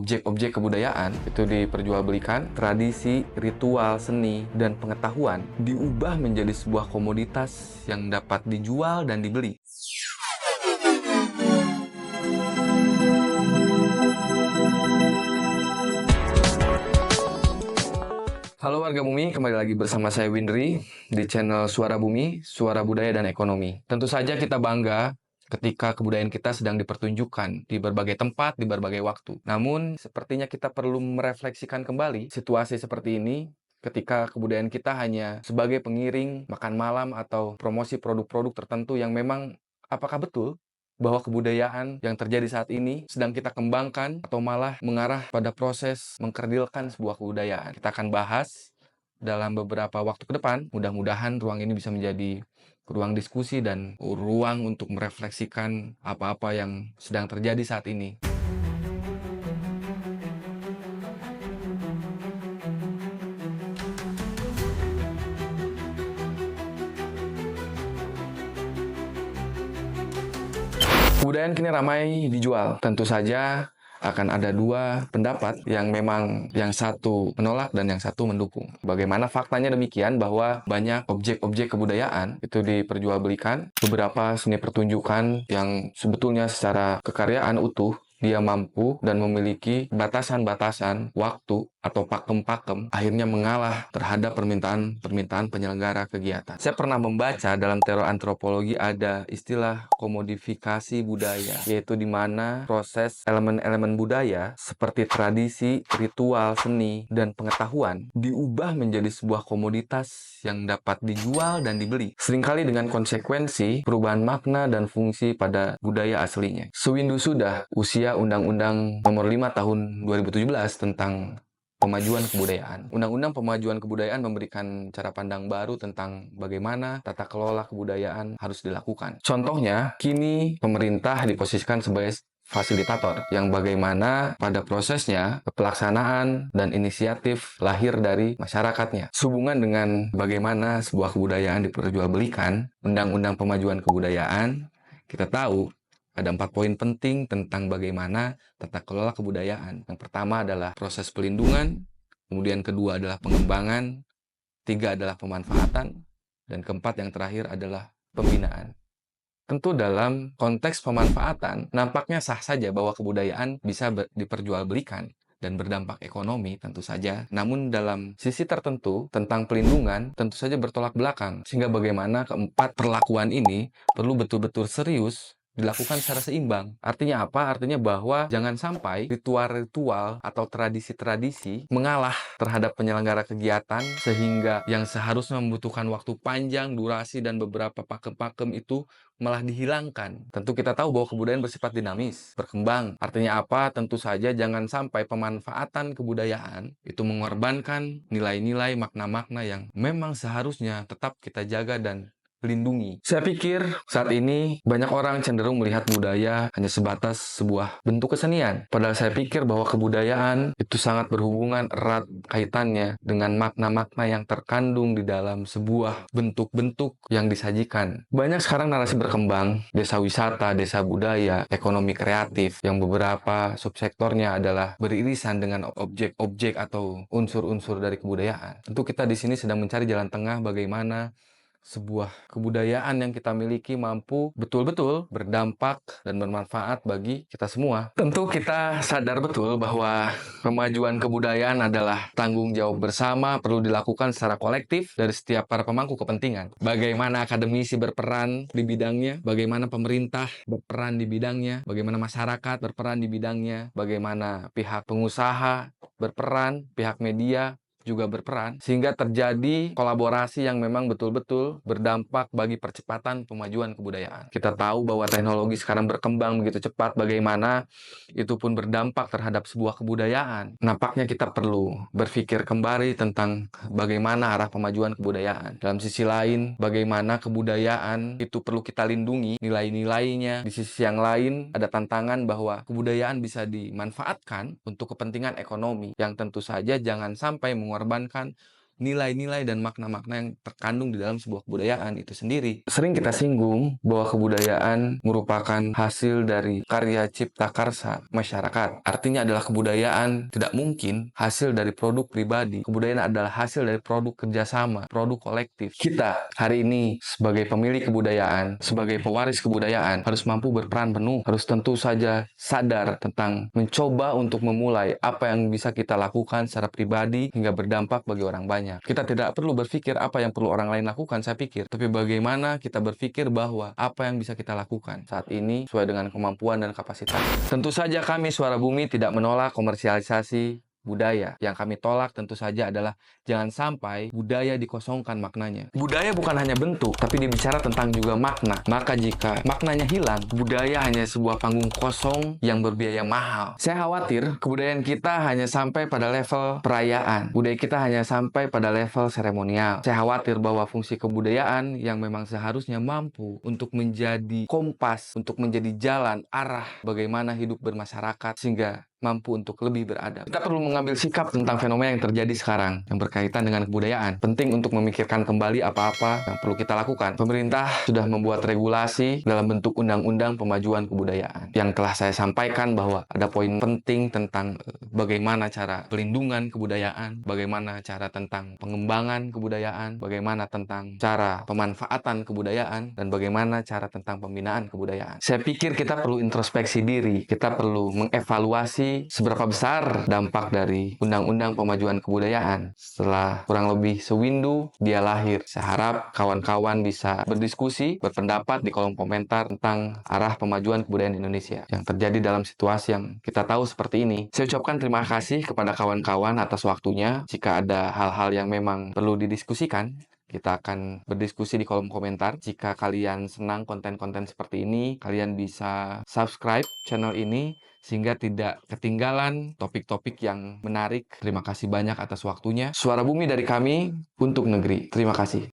objek-objek kebudayaan itu diperjualbelikan, tradisi, ritual, seni, dan pengetahuan diubah menjadi sebuah komoditas yang dapat dijual dan dibeli. Halo warga bumi, kembali lagi bersama saya Windri di channel Suara Bumi, Suara Budaya dan Ekonomi. Tentu saja kita bangga ketika kebudayaan kita sedang dipertunjukkan di berbagai tempat, di berbagai waktu. Namun, sepertinya kita perlu merefleksikan kembali situasi seperti ini ketika kebudayaan kita hanya sebagai pengiring makan malam atau promosi produk-produk tertentu yang memang apakah betul bahwa kebudayaan yang terjadi saat ini sedang kita kembangkan atau malah mengarah pada proses mengkerdilkan sebuah kebudayaan. Kita akan bahas dalam beberapa waktu ke depan. Mudah-mudahan ruang ini bisa menjadi ruang diskusi dan ruang untuk merefleksikan apa-apa yang sedang terjadi saat ini. Kebudayaan kini ramai dijual. Tentu saja akan ada dua pendapat yang memang yang satu menolak dan yang satu mendukung. Bagaimana faktanya demikian bahwa banyak objek-objek kebudayaan itu diperjualbelikan. Beberapa seni pertunjukan yang sebetulnya secara kekaryaan utuh dia mampu dan memiliki batasan-batasan waktu atau pakem-pakem akhirnya mengalah terhadap permintaan penyelenggara kegiatan. Saya pernah membaca dalam teori antropologi ada istilah komodifikasi budaya, yaitu di mana proses elemen-elemen budaya seperti tradisi, ritual, seni, dan pengetahuan diubah menjadi sebuah komoditas yang dapat dijual dan dibeli. Seringkali dengan konsekuensi perubahan makna dan fungsi pada budaya aslinya. Sewindu sudah usia Undang-Undang Nomor 5 Tahun 2017 tentang Pemajuan Kebudayaan. Undang-Undang Pemajuan Kebudayaan memberikan cara pandang baru tentang bagaimana tata kelola kebudayaan harus dilakukan. Contohnya, kini pemerintah diposisikan sebagai fasilitator yang bagaimana pada prosesnya pelaksanaan dan inisiatif lahir dari masyarakatnya. Sehubungan dengan bagaimana sebuah kebudayaan diperjualbelikan, Undang-Undang Pemajuan Kebudayaan, kita tahu ada 4 poin penting tentang bagaimana tata kelola kebudayaan. Yang pertama adalah proses pelindungan, kemudian kedua adalah pengembangan, 3 adalah pemanfaatan, dan keempat yang terakhir adalah pembinaan. Tentu dalam konteks pemanfaatan, nampaknya sah saja bahwa kebudayaan bisa diperjualbelikan dan berdampak ekonomi tentu saja. Namun dalam sisi tertentu tentang pelindungan tentu saja bertolak belakang. Sehingga bagaimana keempat perlakuan ini perlu betul-betul serius dilakukan secara seimbang. Artinya apa? Artinya bahwa jangan sampai ritual-ritual atau tradisi-tradisi mengalah terhadap penyelenggara kegiatan sehingga yang seharusnya membutuhkan waktu panjang, durasi, dan beberapa pakem-pakem itu malah dihilangkan. Tentu kita tahu bahwa kebudayaan bersifat dinamis, berkembang. Artinya apa? Tentu saja jangan sampai pemanfaatan kebudayaan itu mengorbankan nilai-nilai, makna-makna yang memang seharusnya tetap kita jaga dan lindungi. Saya pikir saat ini banyak orang cenderung melihat budaya hanya sebatas sebuah bentuk kesenian. Padahal saya pikir bahwa kebudayaan itu sangat berhubungan erat kaitannya dengan makna-makna yang terkandung di dalam sebuah bentuk-bentuk yang disajikan. Banyak sekarang narasi berkembang, desa wisata, desa budaya, ekonomi kreatif, yang beberapa subsektornya adalah beririsan dengan objek-objek atau unsur-unsur dari kebudayaan. Tentu kita di sini sedang mencari jalan tengah bagaimana sebuah kebudayaan yang kita miliki mampu betul-betul berdampak dan bermanfaat bagi kita semua. Tentu kita sadar betul bahwa pemajuan kebudayaan adalah tanggung jawab bersama, perlu dilakukan secara kolektif dari setiap para pemangku kepentingan. Bagaimana akademisi berperan di bidangnya, bagaimana pemerintah berperan di bidangnya, bagaimana masyarakat berperan di bidangnya, bagaimana pihak pengusaha berperan, pihak media juga berperan, sehingga terjadi kolaborasi yang memang betul-betul berdampak bagi percepatan pemajuan kebudayaan. Kita tahu bahwa teknologi sekarang berkembang begitu cepat, bagaimana itu pun berdampak terhadap sebuah kebudayaan. Nampaknya kita perlu berpikir kembali tentang bagaimana arah pemajuan kebudayaan. Dalam sisi lain, bagaimana kebudayaan itu perlu kita lindungi, nilai-nilainya. Di sisi yang lain, ada tantangan bahwa kebudayaan bisa dimanfaatkan untuk kepentingan ekonomi, yang tentu saja jangan sampai mengorbankan nilai-nilai dan makna-makna yang terkandung di dalam sebuah kebudayaan itu sendiri. Sering kita singgung bahwa kebudayaan merupakan hasil dari karya cipta karsa masyarakat. Artinya adalah kebudayaan tidak mungkin hasil dari produk pribadi. Kebudayaan adalah hasil dari produk kerjasama, produk kolektif. Kita hari ini sebagai pemilik kebudayaan, sebagai pewaris kebudayaan, harus mampu berperan penuh, harus tentu saja sadar tentang mencoba untuk memulai apa yang bisa kita lakukan secara pribadi hingga berdampak bagi orang banyak. Kita tidak perlu berpikir apa yang perlu orang lain lakukan, saya pikir, tapi bagaimana kita berpikir bahwa apa yang bisa kita lakukan saat ini sesuai dengan kemampuan dan kapasitas. Tentu saja kami Suara Bumi tidak menolak komersialisasi budaya. Yang kami tolak tentu saja adalah jangan sampai budaya dikosongkan maknanya. Budaya bukan hanya bentuk, tapi dibicara tentang juga makna. Maka jika maknanya hilang, budaya hanya sebuah panggung kosong yang berbiaya mahal. Saya khawatir kebudayaan kita hanya sampai pada level perayaan. Budaya kita hanya sampai pada level seremonial. Saya khawatir bahwa fungsi kebudayaan yang memang seharusnya mampu untuk menjadi kompas, untuk menjadi jalan arah bagaimana hidup bermasyarakat sehingga mampu untuk lebih beradab. Kita perlu mengambil sikap tentang fenomena yang terjadi sekarang yang berkaitan dengan kebudayaan. Penting untuk memikirkan kembali apa-apa yang perlu kita lakukan. Pemerintah sudah membuat regulasi dalam bentuk undang-undang pemajuan kebudayaan. Yang telah saya sampaikan bahwa ada poin penting tentang bagaimana cara pelindungan kebudayaan, bagaimana cara tentang pengembangan kebudayaan, bagaimana tentang cara pemanfaatan kebudayaan, dan bagaimana cara tentang pembinaan kebudayaan. Saya pikir kita perlu introspeksi diri, kita perlu mengevaluasi seberapa besar dampak dari Undang-Undang Pemajuan Kebudayaan. Setelah kurang lebih sewindu dia lahir. Saya harap kawan-kawan bisa berdiskusi, berpendapat di kolom komentar tentang arah pemajuan kebudayaan Indonesia yang terjadi dalam situasi yang kita tahu seperti ini. Saya ucapkan terima kasih kepada kawan-kawan atas waktunya. Jika ada hal-hal yang memang perlu didiskusikan, kita akan berdiskusi di kolom komentar. Jika kalian senang konten-konten seperti ini, kalian bisa subscribe channel ini sehingga tidak ketinggalan topik-topik yang menarik. Terima kasih banyak atas waktunya. Suara Bumi dari kami untuk negeri. Terima kasih.